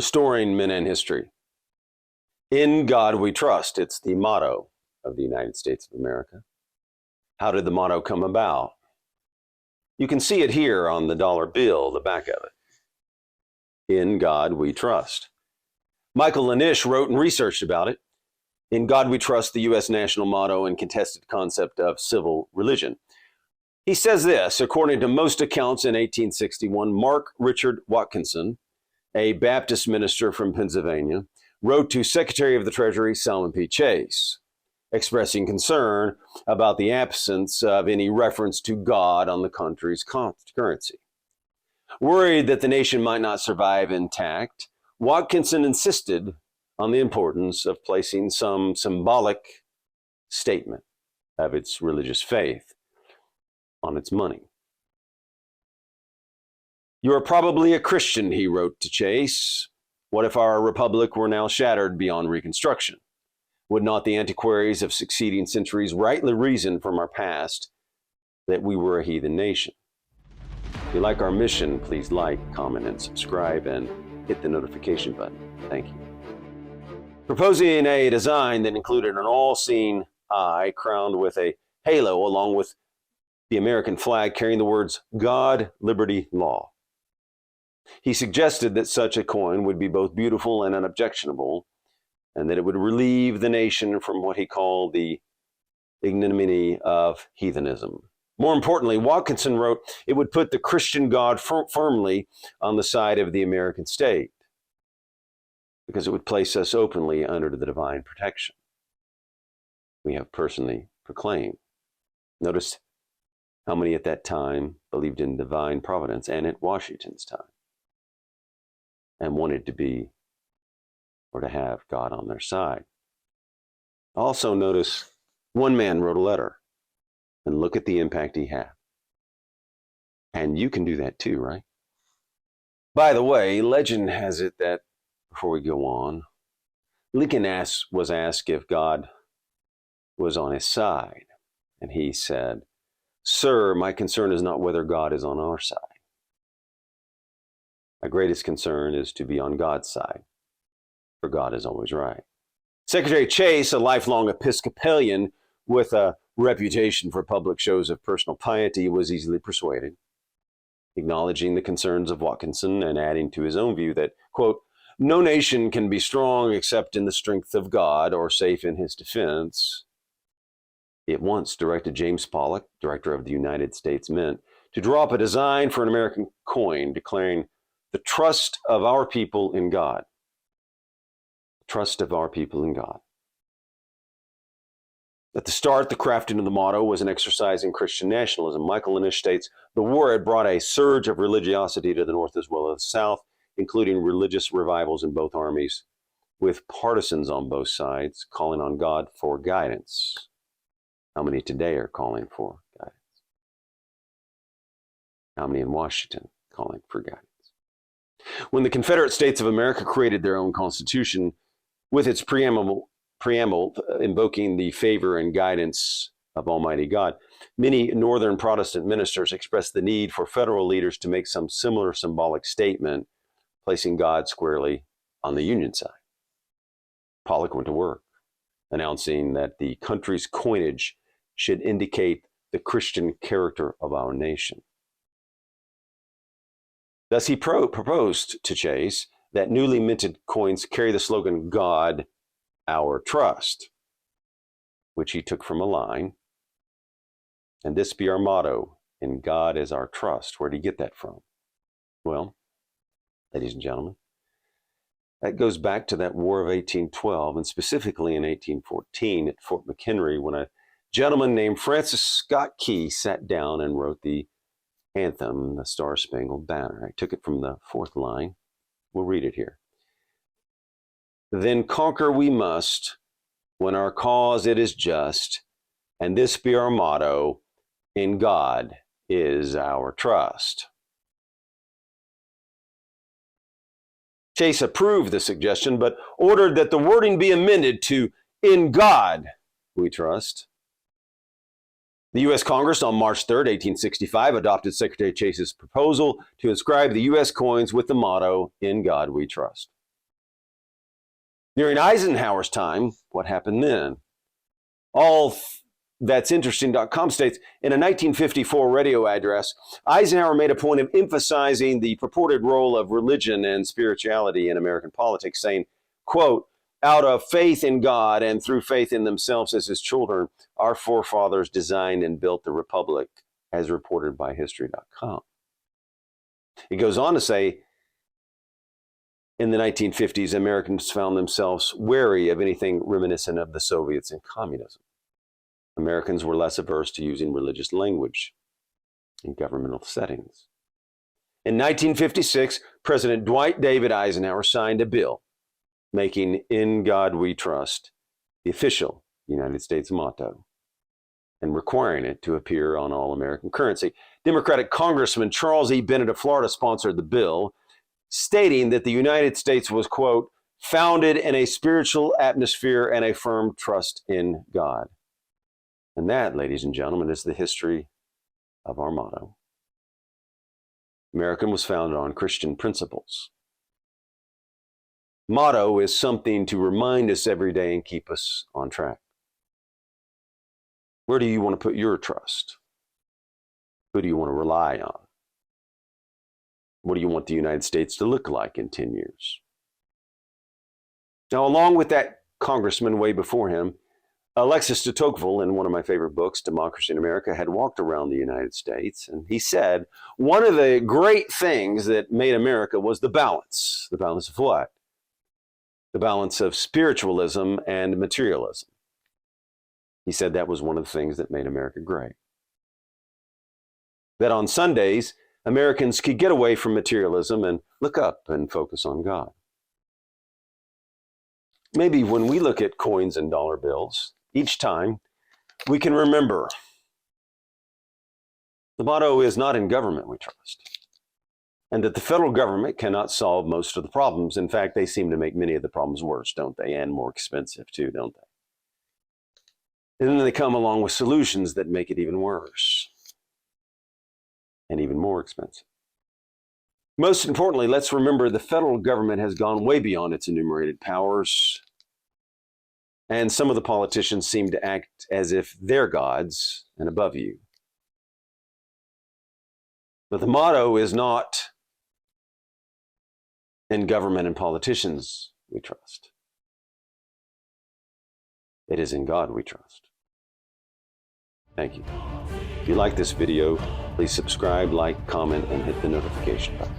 restoring men and history. In God we trust. It's the motto of the United States of America. How did the motto come about? You can see it here on the dollar bill, the back of it. In God we trust. Michael Lanish wrote and researched about it. In God we trust, the U.S. national motto and contested concept of civil religion. He says this: according to most accounts in 1861, Mark Richard Watkinson, a Baptist minister from Pennsylvania, wrote to Secretary of the Treasury Salmon P. Chase, expressing concern about the absence of any reference to God on the country's currency. Worried that the nation might not survive intact, Watkinson insisted on the importance of placing some symbolic statement of its religious faith on its money. You are probably a Christian, he wrote to Chase. What if our republic were now shattered beyond reconstruction? Would not the antiquaries of succeeding centuries rightly reason from our past that we were a heathen nation? If you like our mission, please like, comment, and subscribe, and hit the notification button. Thank you. Proposing a design that included an all-seeing eye crowned with a halo along with the American flag carrying the words God, Liberty, Law. He suggested that such a coin would be both beautiful and unobjectionable, and that it would relieve the nation from what he called the ignominy of heathenism. More importantly, Watkinson wrote, it would put the Christian God firmly on the side of the American state, because it would place us openly under the divine protection we have personally proclaimed. Notice how many at that time believed in divine providence, and at Washington's time, and wanted to be or to have God on their side. Also notice one man wrote a letter, and look at the impact he had. And you can do that too, right? By the way, legend has it that, before we go on, Lincoln was asked if God was on his side. And he said, "Sir, my concern is not whether God is on our side. My greatest concern is to be on God's side, for God is always right." Secretary Chase, a lifelong Episcopalian with a reputation for public shows of personal piety, was easily persuaded, acknowledging the concerns of Watkinson and adding to his own view that, quote, no nation can be strong except in the strength of God or safe in his defense. He at once directed James Pollock, director of the United States Mint, to draw up a design for an American coin declaring the trust of our people in God. Trust of our people in God. At the start, the crafting of the motto was an exercise in Christian nationalism. Michael Lanish states, the war had brought a surge of religiosity to the North as well as the South, including religious revivals in both armies, with partisans on both sides calling on God for guidance. How many today are calling for guidance? How many in Washington calling for guidance? When the Confederate States of America created their own constitution with its preamble invoking the favor and guidance of Almighty God, many Northern Protestant ministers expressed the need for federal leaders to make some similar symbolic statement, placing God squarely on the Union side. Pollock went to work, announcing that the country's coinage should indicate the Christian character of our nation. Thus, he proposed to Chase that newly minted coins carry the slogan, God, our trust, which he took from a line, and this be our motto, in God is our trust. Where did he get that from? Well, ladies and gentlemen, that goes back to that War of 1812, and specifically in 1814 at Fort McHenry, when a gentleman named Francis Scott Key sat down and wrote the anthem, the Star-Spangled Banner. I took it from the fourth line. We'll read it here. Then conquer we must, when our cause it is just, and this be our motto, in God is our trust. Chase approved the suggestion, but ordered that the wording be amended to, in God we trust. The U.S. Congress on March 3, 1865, adopted Secretary Chase's proposal to inscribe the U.S. coins with the motto, in God we trust. During Eisenhower's time, what happened then? That'sinteresting.com states, in a 1954 radio address, Eisenhower made a point of emphasizing the purported role of religion and spirituality in American politics, saying, quote, out of faith in God and through faith in themselves as his children, our forefathers designed and built the republic, as reported by History.com. It goes on to say, in the 1950s, Americans found themselves wary of anything reminiscent of the Soviets and communism. Americans were less averse to using religious language in governmental settings. In 1956, President Dwight David Eisenhower signed a bill making "In God We Trust" the official United States motto and requiring it to appear on all American currency. Democratic Congressman Charles E. Bennett of Florida sponsored the bill, stating that the United States was, quote, founded in a spiritual atmosphere and a firm trust in God. And that, ladies and gentlemen, is the history of our motto. America was founded on Christian principles. Motto is something to remind us every day and keep us on track. Where do you want to put your trust? Who do you want to rely on? What do you want the United States to look like in 10 years? Now, along with that congressman way before him, Alexis de Tocqueville, in one of my favorite books, Democracy in America, had walked around the United States, and he said, one of the great things that made America was the balance. The balance of what? The balance of spiritualism and materialism. He said that was one of the things that made America great. That on Sundays, Americans could get away from materialism and look up and focus on God. Maybe when we look at coins and dollar bills, each time we can remember the motto is not in government we trust, and that the federal government cannot solve most of the problems. In fact, they seem to make many of the problems worse, don't they? And more expensive too, don't they? And then they come along with solutions that make it even worse and even more expensive. Most importantly, let's remember the federal government has gone way beyond its enumerated powers, and some of the politicians seem to act as if they're gods and above you. But the motto is not in government and politicians we trust. It is in God we trust. Thank you. If you like this video, please subscribe, like, comment, and hit the notification button.